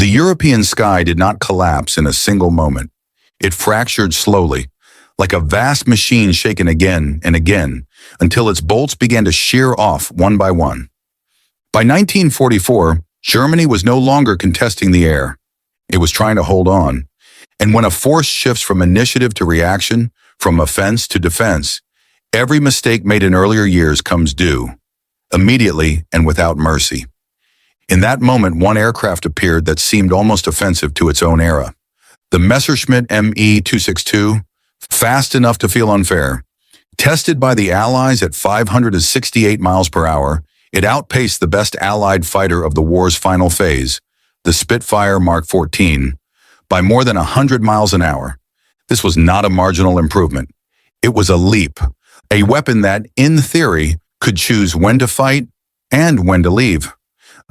The European sky did not collapse in a single moment. It fractured slowly, like a vast machine shaken again and again, until its bolts began to shear off one by one. By 1944, Germany was no longer contesting the air. It was trying to hold on. And when a force shifts from initiative to reaction, from offense to defense, every mistake made in earlier years comes due, immediately and without mercy. In that moment, one aircraft appeared that seemed almost offensive to its own era. The Messerschmitt Me 262, fast enough to feel unfair. Tested by the Allies at 568 miles per hour, it outpaced the best Allied fighter of the war's final phase, the Spitfire Mark 14, by more than 100 miles an hour. This was not a marginal improvement. It was a leap, a weapon that, in theory, could choose when to fight and when to leave.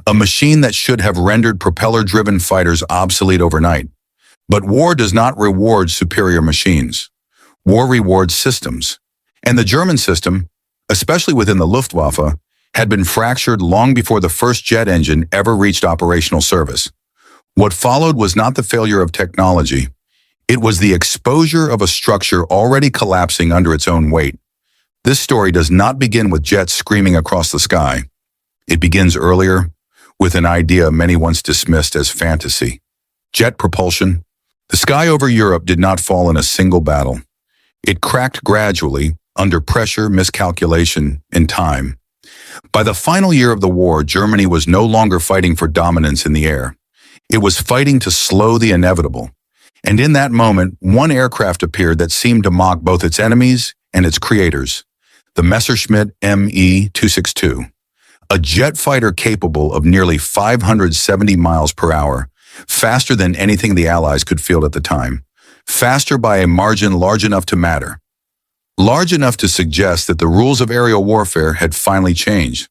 A machine that should have rendered propeller-driven fighters obsolete overnight. But war does not reward superior machines. War rewards systems. And the German system, especially within the Luftwaffe, had been fractured long before the first jet engine ever reached operational service. What followed was not the failure of technology. It was the exposure of a structure already collapsing under its own weight. This story does not begin with jets screaming across the sky. It begins earlier, with an idea many once dismissed as fantasy. Jet propulsion. The sky over Europe did not fall in a single battle. It cracked gradually, under pressure, miscalculation, and time. By the final year of the war, Germany was no longer fighting for dominance in the air. It was fighting to slow the inevitable. And in that moment, one aircraft appeared that seemed to mock both its enemies and its creators. The Messerschmitt Me 262. A jet fighter capable of nearly 570 miles per hour, faster than anything the Allies could field at the time. Faster by a margin large enough to matter. Large enough to suggest that the rules of aerial warfare had finally changed.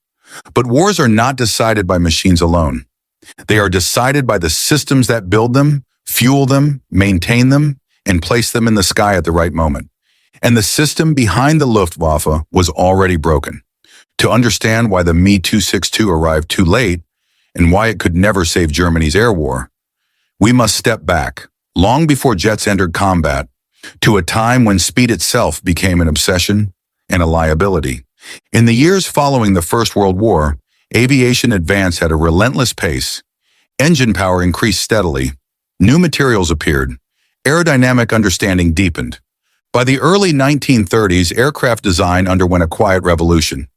But wars are not decided by machines alone. They are decided by the systems that build them, fuel them, maintain them, and place them in the sky at the right moment. And the system behind the Luftwaffe was already broken. To understand why the Me 262 arrived too late and why it could never save Germany's air war, we must step back, long before jets entered combat, to a time when speed itself became an obsession and a liability. In the years following the First World War, aviation advanced at a relentless pace. Engine power increased steadily. New materials appeared. Aerodynamic understanding deepened. By the early 1930s, aircraft design underwent a quiet revolution.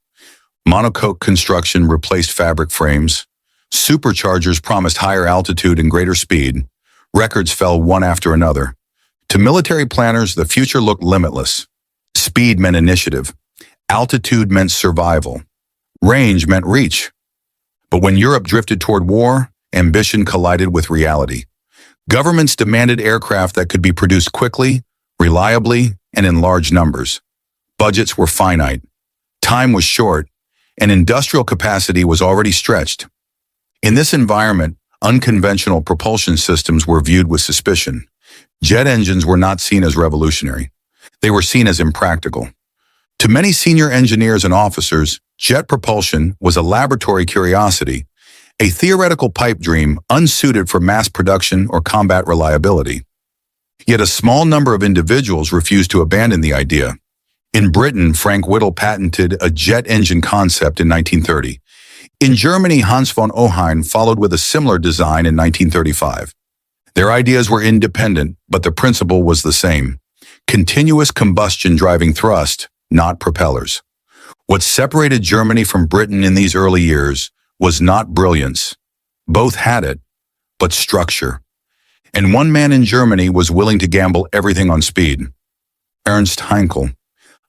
Monocoque construction replaced fabric frames. Superchargers promised higher altitude and greater speed. Records fell one after another. To military planners, the future looked limitless. Speed meant initiative. Altitude meant survival. Range meant reach. But when Europe drifted toward war, ambition collided with reality. Governments demanded aircraft that could be produced quickly, reliably, and in large numbers. Budgets were finite. Time was short, and industrial capacity was already stretched. In this environment, unconventional propulsion systems were viewed with suspicion. Jet engines were not seen as revolutionary. They were seen as impractical. To many senior engineers and officers, jet propulsion was a laboratory curiosity, a theoretical pipe dream unsuited for mass production or combat reliability. Yet a small number of individuals refused to abandon the idea. In Britain, Frank Whittle patented a jet engine concept in 1930. In Germany, Hans von Ohain followed with a similar design in 1935. Their ideas were independent, but the principle was the same. Continuous combustion driving thrust, not propellers. What separated Germany from Britain in these early years was not brilliance. Both had it, but structure. And one man in Germany was willing to gamble everything on speed. Ernst Heinkel.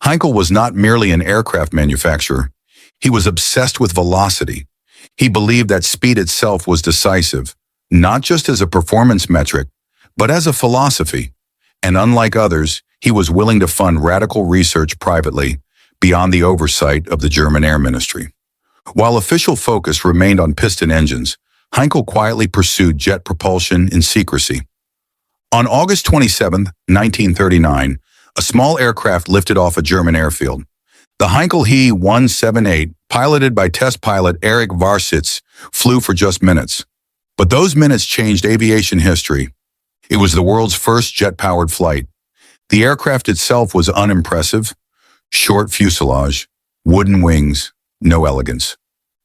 Heinkel was not merely an aircraft manufacturer. He was obsessed with velocity. He believed that speed itself was decisive, not just as a performance metric, but as a philosophy. And unlike others, he was willing to fund radical research privately, beyond the oversight of the German Air Ministry. While official focus remained on piston engines, Heinkel quietly pursued jet propulsion in secrecy. On August 27, 1939, a small aircraft lifted off a German airfield. The Heinkel He-178, piloted by test pilot Erich Varsitz, flew for just minutes. But those minutes changed aviation history. It was the world's first jet-powered flight. The aircraft itself was unimpressive. Short fuselage, wooden wings, no elegance.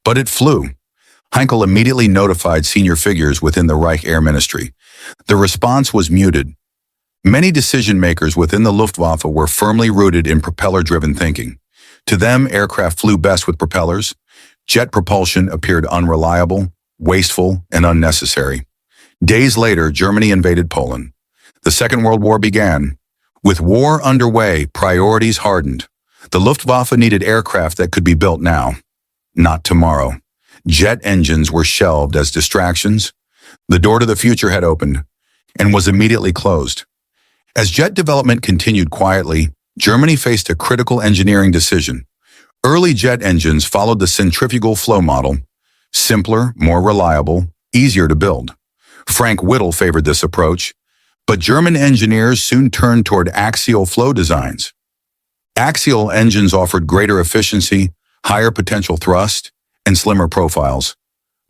But it flew. Heinkel immediately notified senior figures within the Reich Air Ministry. The response was muted. Many decision-makers within the Luftwaffe were firmly rooted in propeller-driven thinking. To them, aircraft flew best with propellers. Jet propulsion appeared unreliable, wasteful, and unnecessary. Days later, Germany invaded Poland. The Second World War began. With war underway, priorities hardened. The Luftwaffe needed aircraft that could be built now, not tomorrow. Jet engines were shelved as distractions. The door to the future had opened and was immediately closed. As jet development continued quietly, Germany faced a critical engineering decision. Early jet engines followed the centrifugal flow model, simpler, more reliable, easier to build. Frank Whittle favored this approach, but German engineers soon turned toward axial flow designs. Axial engines offered greater efficiency, higher potential thrust, and slimmer profiles,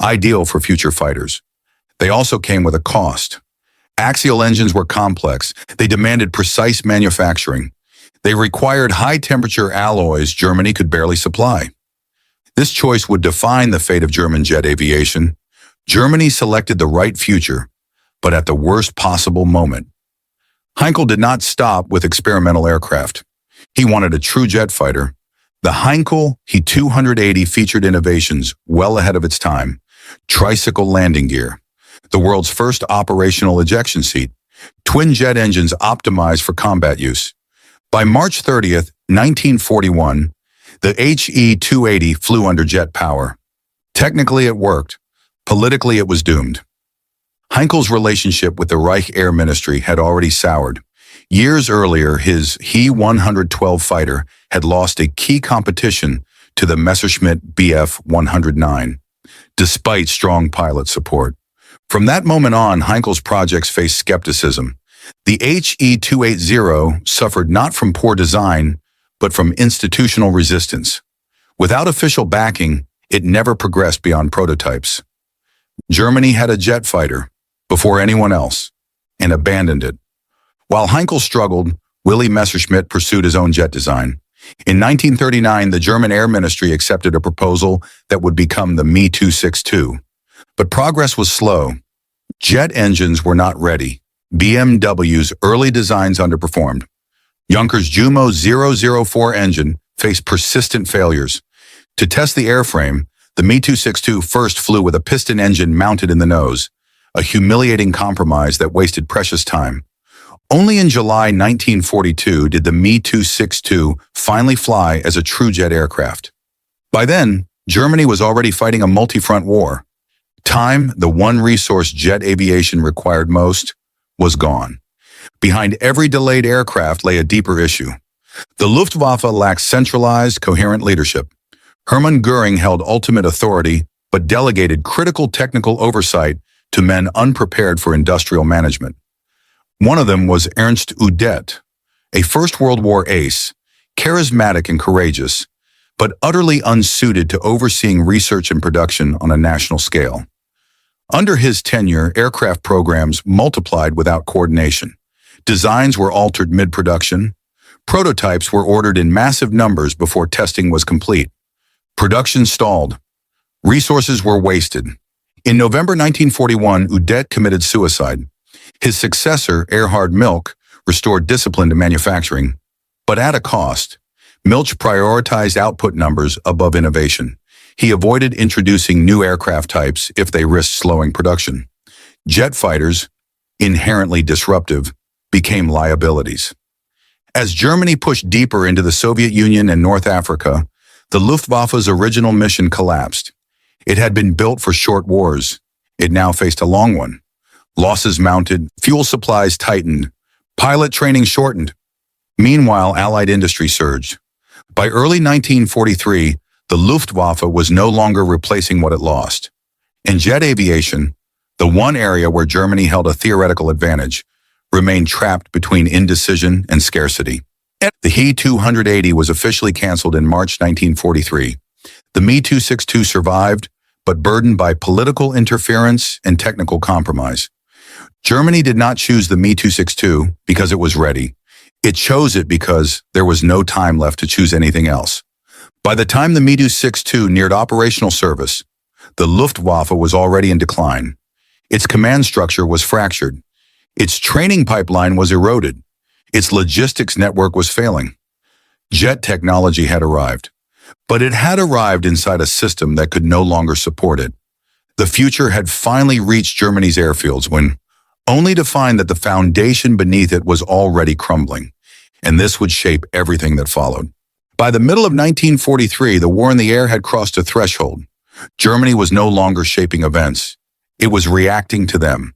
ideal for future fighters. They also came with a cost. Axial engines were complex. They demanded precise manufacturing. They required high-temperature alloys Germany could barely supply. This choice would define the fate of German jet aviation. Germany selected the right future, but at the worst possible moment. Heinkel did not stop with experimental aircraft. He wanted a true jet fighter. The Heinkel He-280 featured innovations well ahead of its time. Tricycle landing gear, the world's first operational ejection seat, twin jet engines optimized for combat use. By March 30th, 1941, the He-280 flew under jet power. Technically, it worked. Politically, it was doomed. Heinkel's relationship with the Reich Air Ministry had already soured. Years earlier, his He-112 fighter had lost a key competition to the Messerschmitt Bf-109, despite strong pilot support. From that moment on, Heinkel's projects faced skepticism. The He-280 suffered not from poor design, but from institutional resistance. Without official backing, it never progressed beyond prototypes. Germany had a jet fighter before anyone else and abandoned it. While Heinkel struggled, Willy Messerschmitt pursued his own jet design. In 1939, the German Air Ministry accepted a proposal that would become the Me 262. But progress was slow. Jet engines were not ready. BMW's early designs underperformed. Juncker's Jumo 004 engine faced persistent failures. To test the airframe, the Me 262 first flew with a piston engine mounted in the nose, a humiliating compromise that wasted precious time. Only in July 1942 did the Me 262 finally fly as a true jet aircraft. By then, Germany was already fighting a multi-front war. Time, the one resource jet aviation required most, was gone. Behind every delayed aircraft lay a deeper issue. The Luftwaffe lacked centralized, coherent leadership. Hermann Göring held ultimate authority, but delegated critical technical oversight to men unprepared for industrial management. One of them was Ernst Udet, a First World War ace, charismatic and courageous, but utterly unsuited to overseeing research and production on a national scale. Under his tenure, aircraft programs multiplied without coordination. Designs were altered mid-production. Prototypes were ordered in massive numbers before testing was complete. Production stalled. Resources were wasted. In November 1941, Udet committed suicide. His successor, Erhard Milch, restored discipline to manufacturing, but at a cost. Milch prioritized output numbers above innovation. He avoided introducing new aircraft types if they risked slowing production. Jet fighters, inherently disruptive, became liabilities. As Germany pushed deeper into the Soviet Union and North Africa, the Luftwaffe's original mission collapsed. It had been built for short wars. It now faced a long one. Losses mounted, fuel supplies tightened, pilot training shortened. Meanwhile, Allied industry surged. By early 1943, the Luftwaffe was no longer replacing what it lost. In jet aviation, the one area where Germany held a theoretical advantage, remained trapped between indecision and scarcity. The He-280 was officially canceled in March 1943. The Me 262 survived, but burdened by political interference and technical compromise. Germany did not choose the Me-262 because it was ready. It chose it because there was no time left to choose anything else. By the time the Me-262 neared operational service, the Luftwaffe was already in decline. Its command structure was fractured. Its training pipeline was eroded. Its logistics network was failing. Jet technology had arrived, but it had arrived inside a system that could no longer support it. The future had finally reached Germany's airfields only to find that the foundation beneath it was already crumbling, and this would shape everything that followed. By the middle of 1943, the war in the air had crossed a threshold. Germany was no longer shaping events. It was reacting to them.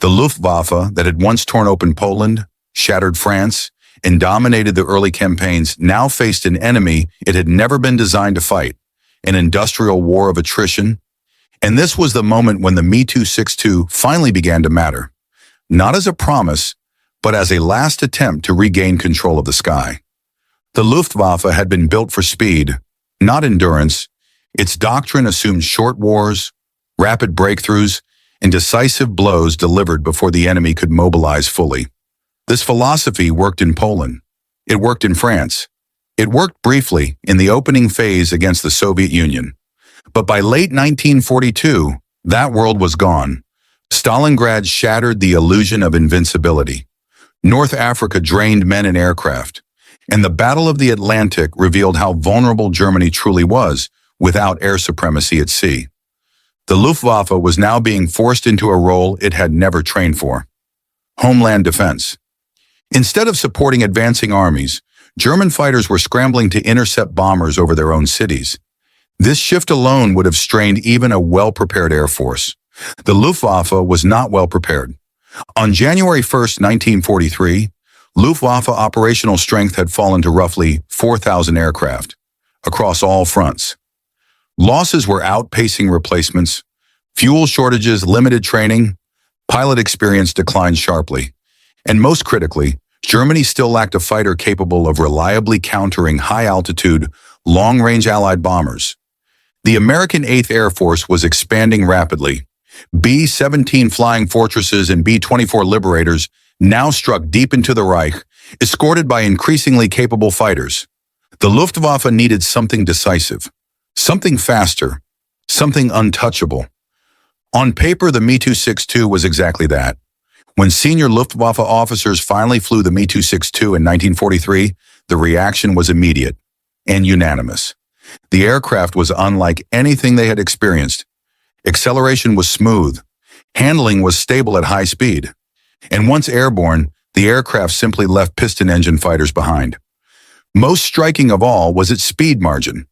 The Luftwaffe that had once torn open Poland, shattered France, and dominated the early campaigns now faced an enemy it had never been designed to fight, an industrial war of attrition. And this was the moment when the Me-262 finally began to matter, not as a promise, but as a last attempt to regain control of the sky. The Luftwaffe had been built for speed, not endurance. Its doctrine assumed short wars, rapid breakthroughs, and decisive blows delivered before the enemy could mobilize fully. This philosophy worked in Poland. It worked in France. It worked briefly in the opening phase against the Soviet Union. But by late 1942, that world was gone. Stalingrad shattered the illusion of invincibility. North Africa drained men and aircraft. And the Battle of the Atlantic revealed how vulnerable Germany truly was without air supremacy at sea. The Luftwaffe was now being forced into a role it had never trained for: homeland defense. Instead of supporting advancing armies, German fighters were scrambling to intercept bombers over their own cities. This shift alone would have strained even a well-prepared air force. The Luftwaffe was not well prepared. On January 1st, 1943, Luftwaffe operational strength had fallen to roughly 4,000 aircraft across all fronts. Losses were outpacing replacements. Fuel shortages, limited training, pilot experience declined sharply. And most critically, Germany still lacked a fighter capable of reliably countering high-altitude, long-range Allied bombers. The American 8th Air Force was expanding rapidly. B-17 Flying Fortresses and B-24 Liberators now struck deep into the Reich, escorted by increasingly capable fighters. The Luftwaffe needed something decisive, something faster, something untouchable. On paper, the Me-262 was exactly that. When senior Luftwaffe officers finally flew the Me-262 in 1943, the reaction was immediate and unanimous. The aircraft was unlike anything they had experienced. Acceleration was smooth. Handling was stable at high speed. And once airborne, the aircraft simply left piston engine fighters behind. Most striking of all was its speed margin.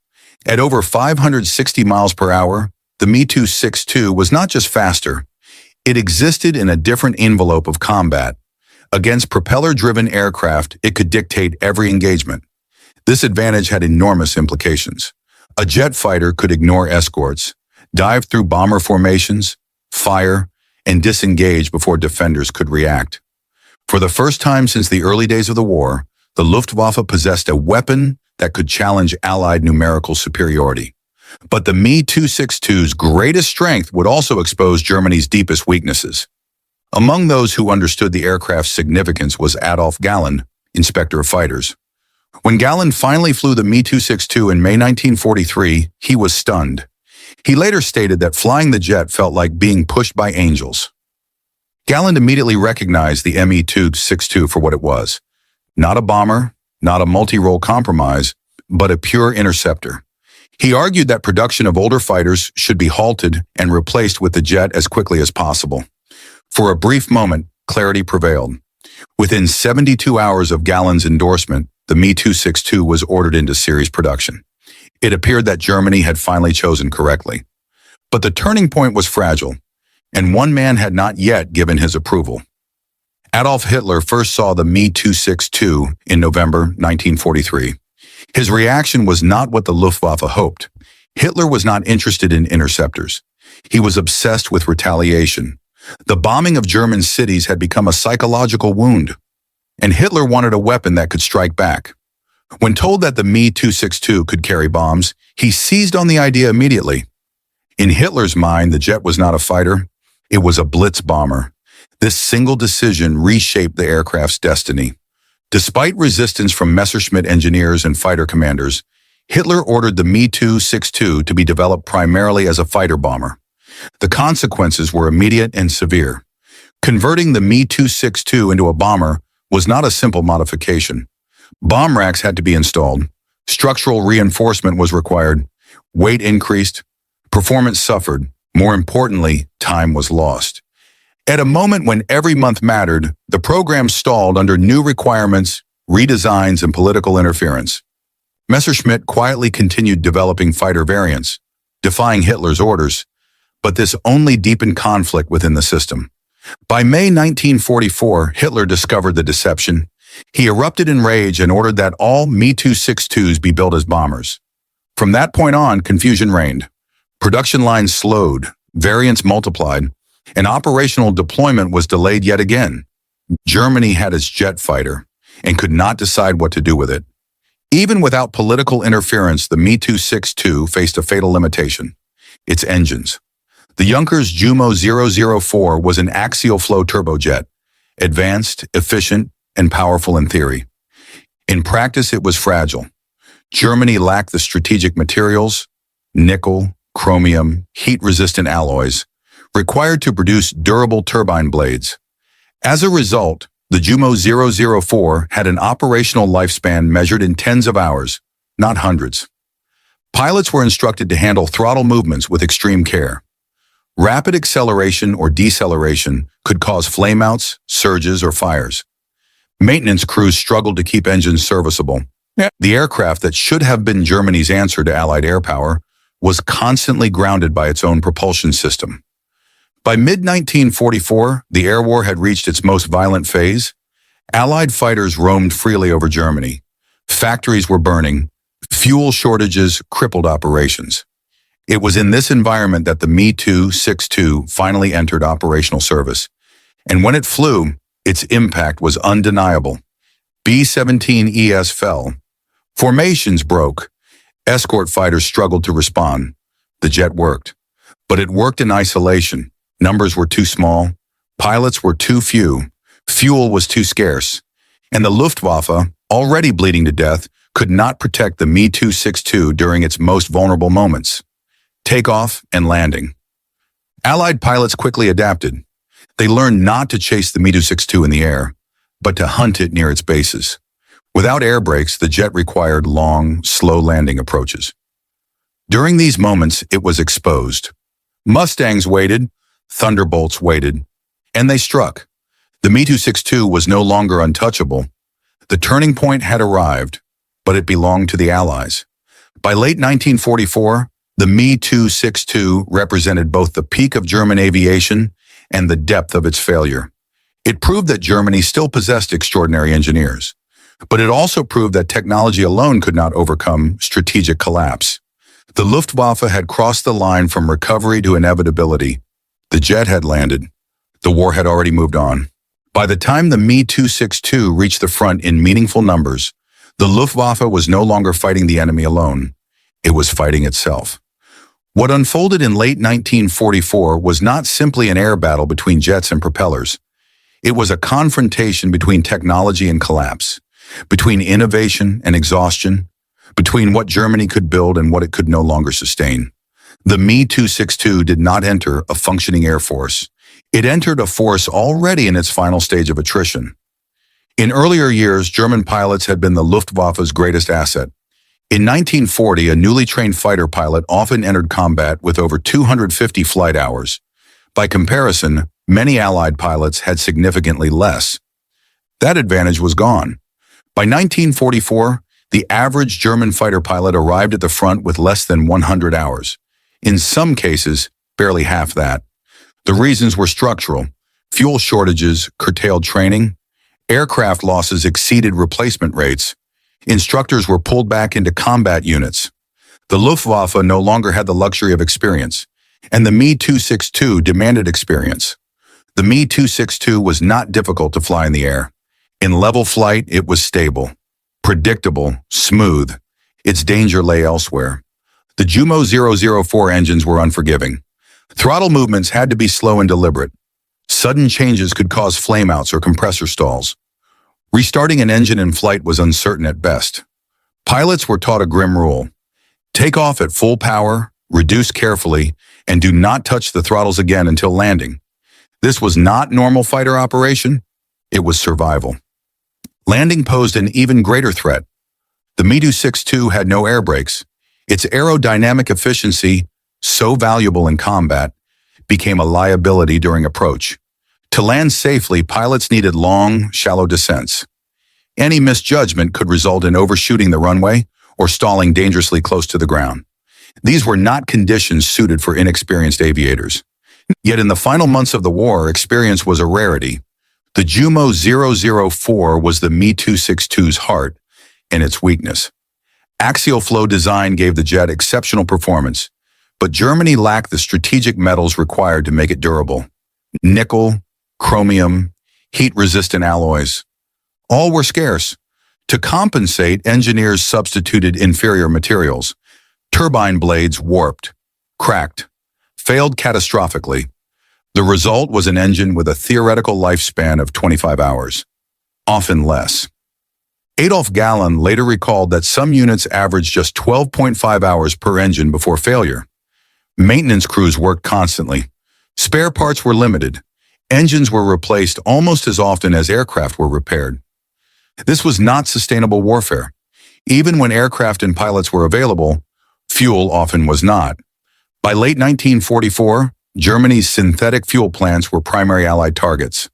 At over 560 miles per hour, the Me-262 was not just faster. It existed in a different envelope of combat. Against propeller-driven aircraft, it could dictate every engagement. This advantage had enormous implications. A jet fighter could ignore escorts, dive through bomber formations, fire, and disengage before defenders could react. For the first time since the early days of the war, the Luftwaffe possessed a weapon that could challenge Allied numerical superiority. But the Me-262's greatest strength would also expose Germany's deepest weaknesses. Among those who understood the aircraft's significance was Adolf Galland, Inspector of Fighters. When Galland finally flew the Me-262 in May 1943, he was stunned. He later stated that flying the jet felt like being pushed by angels. Galland immediately recognized the Me-262 for what it was: not a bomber, not a multi-role compromise, but a pure interceptor. He argued that production of older fighters should be halted and replaced with the jet as quickly as possible. For a brief moment, clarity prevailed. Within 72 hours of Galland's endorsement, the Me-262 was ordered into series production. It appeared that Germany had finally chosen correctly. But the turning point was fragile, and one man had not yet given his approval. Adolf Hitler first saw the Me-262 in November 1943. His reaction was not what the Luftwaffe hoped. Hitler was not interested in interceptors. He was obsessed with retaliation. The bombing of German cities had become a psychological wound, and Hitler wanted a weapon that could strike back. When told that the Me-262 could carry bombs, he seized on the idea immediately. In Hitler's mind, the jet was not a fighter, it was a blitz bomber. This single decision reshaped the aircraft's destiny. Despite resistance from Messerschmitt engineers and fighter commanders, Hitler ordered the Me-262 to be developed primarily as a fighter bomber. The consequences were immediate and severe. Converting the Me-262 into a bomber was not a simple modification. Bomb racks had to be installed, structural reinforcement was required, weight increased, performance suffered, more importantly, time was lost. At a moment when every month mattered, the program stalled under new requirements, redesigns, and political interference. Messerschmitt quietly continued developing fighter variants, defying Hitler's orders, but this only deepened conflict within the system. By May 1944, Hitler discovered the deception. He erupted in rage and ordered that all Me-262s be built as bombers. From that point on, confusion reigned. Production lines slowed, variants multiplied, and operational deployment was delayed yet again. Germany had its jet fighter and could not decide what to do with it. Even without political interference, the Me-262 faced a fatal limitation: its engines. The Junkers Jumo 004 was an axial flow turbojet, advanced, efficient, and powerful in theory. In practice, it was fragile. Germany lacked the strategic materials, nickel, chromium, heat-resistant alloys, required to produce durable turbine blades. As a result, the Jumo 004 had an operational lifespan measured in tens of hours, not hundreds. Pilots were instructed to handle throttle movements with extreme care. Rapid acceleration or deceleration could cause flameouts, surges, or fires. Maintenance crews struggled to keep engines serviceable. The aircraft that should have been Germany's answer to Allied air power was constantly grounded by its own propulsion system. By mid-1944, the air war had reached its most violent phase. Allied fighters roamed freely over Germany. Factories were burning. Fuel shortages crippled operations. It was in this environment that the Me-262 finally entered operational service. And when it flew, its impact was undeniable. B-17Es fell. Formations broke. Escort fighters struggled to respond. The jet worked. But it worked in isolation. Numbers were too small. Pilots were too few. Fuel was too scarce. And the Luftwaffe, already bleeding to death, could not protect the Me-262 during its most vulnerable moments: takeoff and landing. Allied pilots quickly adapted. They learned not to chase the Me-262 in the air, but to hunt it near its bases. Without air brakes, the jet required long, slow landing approaches. During these moments, it was exposed. Mustangs waited, Thunderbolts waited, and they struck. The Me-262 was no longer untouchable. The turning point had arrived, but it belonged to the Allies. By late 1944, the Me-262 represented both the peak of German aviation and the depth of its failure. It proved that Germany still possessed extraordinary engineers, but it also proved that technology alone could not overcome strategic collapse. The Luftwaffe had crossed the line from recovery to inevitability. The jet had landed. The war had already moved on. By the time the Me-262 reached the front in meaningful numbers, the Luftwaffe was no longer fighting the enemy alone. It was fighting itself. What unfolded in late 1944 was not simply an air battle between jets and propellers. It was a confrontation between technology and collapse, between innovation and exhaustion, between what Germany could build and what it could no longer sustain. The Me-262 did not enter a functioning air force. It entered a force already in its final stage of attrition. In earlier years, German pilots had been the Luftwaffe's greatest asset. In 1940, a newly trained fighter pilot often entered combat with over 250 flight hours. By comparison, many Allied pilots had significantly less. That advantage was gone. By 1944, the average German fighter pilot arrived at the front with less than 100 hours. In some cases, barely half that. The reasons were structural. Fuel shortages curtailed training. Aircraft losses exceeded replacement rates. Instructors were pulled back into combat units. The Luftwaffe no longer had the luxury of experience, and the Me-262 demanded experience. The Me-262 was not difficult to fly in the air. In level flight, it was stable, predictable, smooth. Its danger lay elsewhere. The WW2 engines were unforgiving. Throttle movements had to be slow and deliberate. Sudden changes could cause flameouts or compressor stalls. Restarting an engine in flight was uncertain at best. Pilots were taught a grim rule. Take off at full power, reduce carefully, and do not touch the throttles again until landing. This was not normal fighter operation. It was survival. Landing posed an even greater threat. The Me-262 had no air brakes. Its aerodynamic efficiency, so valuable in combat, became a liability during approach. To land safely, pilots needed long, shallow descents. Any misjudgment could result in overshooting the runway or stalling dangerously close to the ground. These were not conditions suited for inexperienced aviators. Yet in the final months of the war, experience was a rarity. The WW004 was the Me-262's heart and its weakness. Axial flow design gave the jet exceptional performance, but Germany lacked the strategic metals required to make it durable. Nickel, chromium, heat-resistant alloys. All were scarce. To compensate, engineers substituted inferior materials. Turbine blades warped, cracked, failed catastrophically. The result was an engine with a theoretical lifespan of 25 hours, often less. Adolf Galland later recalled that some units averaged just 12.5 hours per engine before failure. Maintenance crews worked constantly. Spare parts were limited. Engines were replaced almost as often as aircraft were repaired. This was not sustainable warfare. Even when aircraft and pilots were available, fuel often was not. By late 1944, Germany's synthetic fuel plants were primary Allied targets.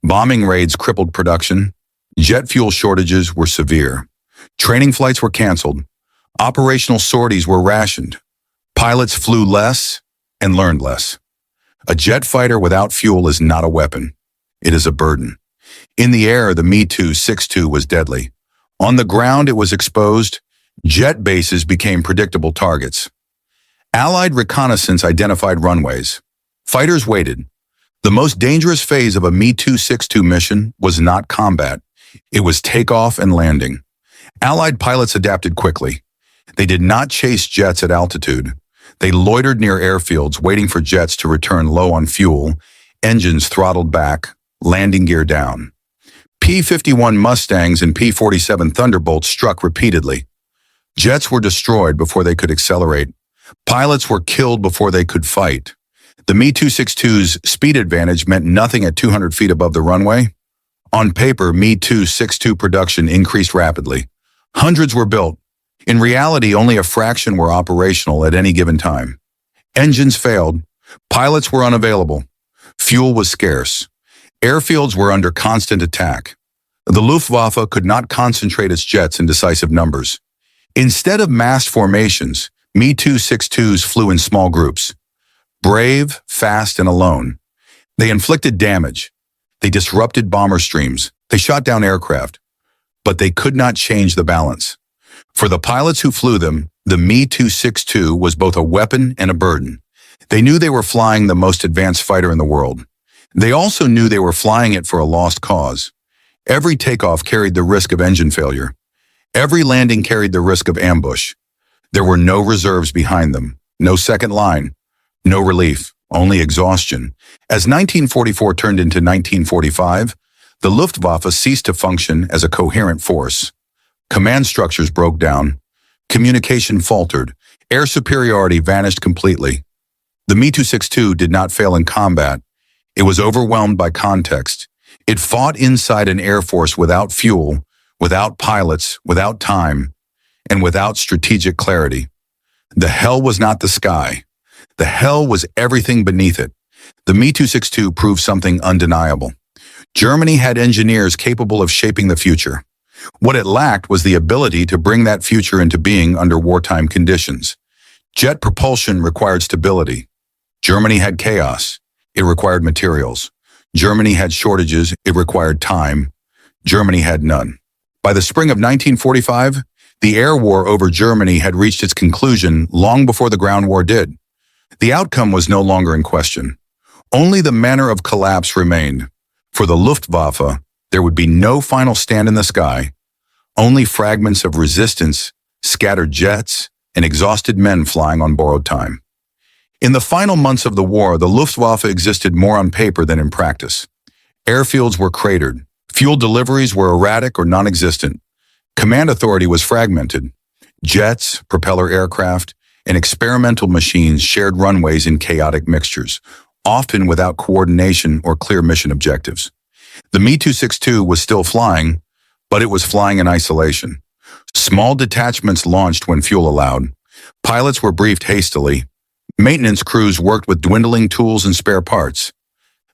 Bombing raids crippled production. Jet fuel shortages were severe. Training flights were canceled. Operational sorties were rationed. Pilots flew less and learned less. A jet fighter without fuel is not a weapon. It is a burden. In the air, the Me-262 was deadly. On the ground, it was exposed. Jet bases became predictable targets. Allied reconnaissance identified runways. Fighters waited. The most dangerous phase of a Me-262 mission was not combat. It was takeoff and landing. Allied pilots adapted quickly. They did not chase jets at altitude. They loitered near airfields, waiting for jets to return low on fuel, engines throttled back, landing gear down. P-51 Mustangs and P-47 Thunderbolts struck repeatedly. Jets were destroyed before they could accelerate. Pilots were killed before they could fight. The Me-262's speed advantage meant nothing at 200 feet above the runway. On paper, Me-262 production increased rapidly. Hundreds were built. In reality, only a fraction were operational at any given time. Engines failed. Pilots were unavailable. Fuel was scarce. Airfields were under constant attack. The Luftwaffe could not concentrate its jets in decisive numbers. Instead of massed formations, Me-262s flew in small groups. Brave, fast, and alone. They inflicted damage. They disrupted bomber streams. They shot down aircraft. But they could not change the balance. For the pilots who flew them, the Me-262 was both a weapon and a burden. They knew they were flying the most advanced fighter in the world. They also knew they were flying it for a lost cause. Every takeoff carried the risk of engine failure. Every landing carried the risk of ambush. There were no reserves behind them, no second line, no relief, only exhaustion. As 1944 turned into 1945, the Luftwaffe ceased to function as a coherent force. Command structures broke down. Communication faltered. Air superiority vanished completely. The Me-262 did not fail in combat. It was overwhelmed by context. It fought inside an air force without fuel, without pilots, without time, and without strategic clarity. The hell was not the sky. The hell was everything beneath it. The Me-262 proved something undeniable. Germany had engineers capable of shaping the future. What it lacked was the ability to bring that future into being under wartime conditions. Jet propulsion required stability. Germany had chaos. It required materials. Germany had shortages. It required time. Germany had none. By the spring of 1945, the air war over Germany had reached its conclusion long before the ground war did. The outcome was no longer in question. Only the manner of collapse remained. For the Luftwaffe, there would be no final stand in the sky, only fragments of resistance, scattered jets, and exhausted men flying on borrowed time. In the final months of the war, the Luftwaffe existed more on paper than in practice. Airfields were cratered. Fuel deliveries were erratic or non-existent. Command authority was fragmented. Jets, propeller aircraft, and experimental machines shared runways in chaotic mixtures, often without coordination or clear mission objectives. The Me-262 was still flying, but it was flying in isolation. Small detachments launched when fuel allowed. Pilots were briefed hastily. Maintenance crews worked with dwindling tools and spare parts.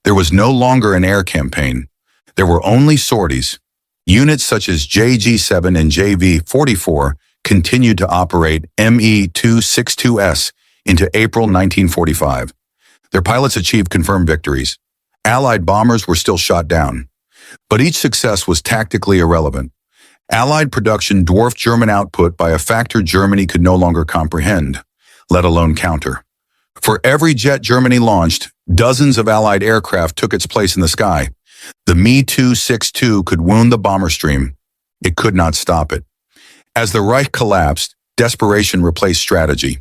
There was no longer an air campaign. There were only sorties. Units such as JG-7 and JV-44 continued to operate Me-262S into April 1945. Their pilots achieved confirmed victories. Allied bombers were still shot down. But each success was tactically irrelevant. Allied production dwarfed German output by a factor Germany could no longer comprehend, let alone counter. For every jet Germany launched, dozens of Allied aircraft took its place in the sky. The Me-262 could wound the bomber stream. It could not stop it. As the Reich collapsed, desperation replaced strategy.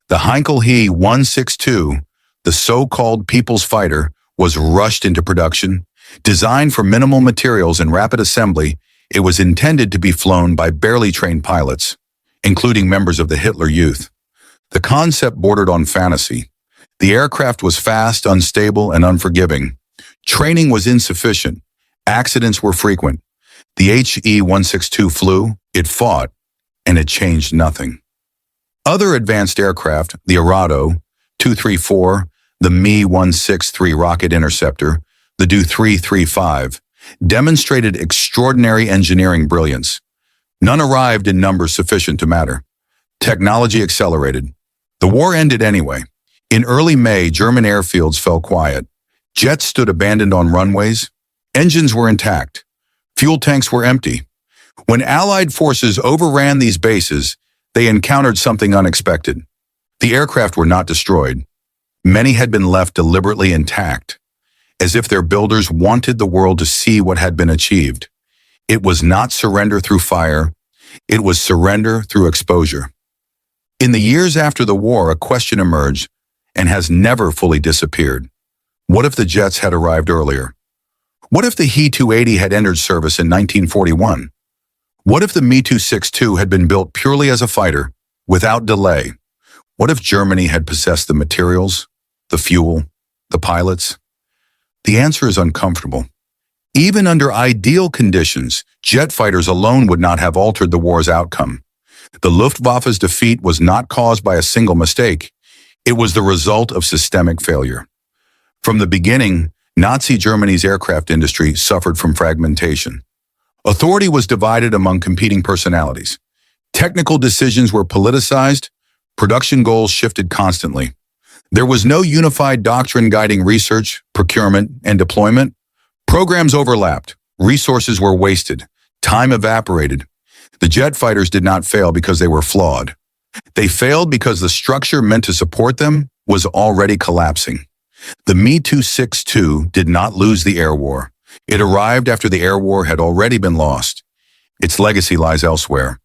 The Heinkel He-162, the so-called People's Fighter, was rushed into production. Designed for minimal materials and rapid assembly, it was intended to be flown by barely trained pilots, including members of the Hitler Youth. The concept bordered on fantasy. The aircraft was fast, unstable, and unforgiving. Training was insufficient. Accidents were frequent. The He-162 flew, it fought, and it changed nothing. Other advanced aircraft, the Arado, 234, the Me-163 rocket interceptor, the Do-335, demonstrated extraordinary engineering brilliance. None arrived in numbers sufficient to matter. Technology accelerated. The war ended anyway. In early May, German airfields fell quiet. Jets stood abandoned on runways. Engines were intact. Fuel tanks were empty. When Allied forces overran these bases, they encountered something unexpected. The aircraft were not destroyed. Many had been left deliberately intact, as if their builders wanted the world to see what had been achieved. It was not surrender through fire. It was surrender through exposure. In the years after the war, a question emerged and has never fully disappeared. What if the jets had arrived earlier? What if the He-280 had entered service in 1941? What if the Me-262 had been built purely as a fighter, without delay? What if Germany had possessed the materials, the fuel, the pilots? The answer is uncomfortable. Even under ideal conditions, jet fighters alone would not have altered the war's outcome. The Luftwaffe's defeat was not caused by a single mistake. It was the result of systemic failure. From the beginning, Nazi Germany's aircraft industry suffered from fragmentation. Authority was divided among competing personalities. Technical decisions were politicized. Production goals shifted constantly. There was no unified doctrine guiding research, procurement, and deployment. Programs overlapped. Resources were wasted. Time evaporated. The jet fighters did not fail because they were flawed. They failed because the structure meant to support them was already collapsing. The Me-262 did not lose the air war. It arrived after the air war had already been lost. Its legacy lies elsewhere.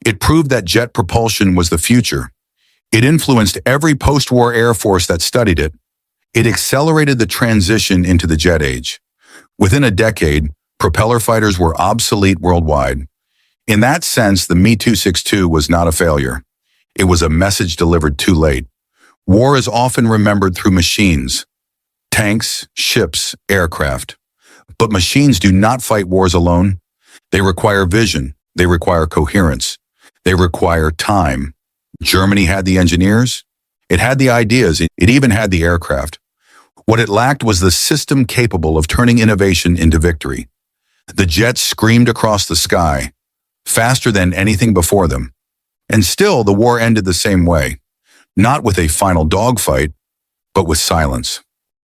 It proved that jet propulsion was the future. It influenced every post-war air force that studied it. It accelerated the transition into the jet age. Within a decade, propeller fighters were obsolete worldwide. In that sense, the Me-262 was not a failure. It was a message delivered too late. War is often remembered through machines, tanks, ships, aircraft. But machines do not fight wars alone. They require vision. They require coherence. They require time. Germany had the engineers. It had the ideas. It even had the aircraft. What it lacked was the system capable of turning innovation into victory. The jets screamed across the sky, faster than anything before them. And still, the war ended the same way. Not with a final dogfight, but with silence.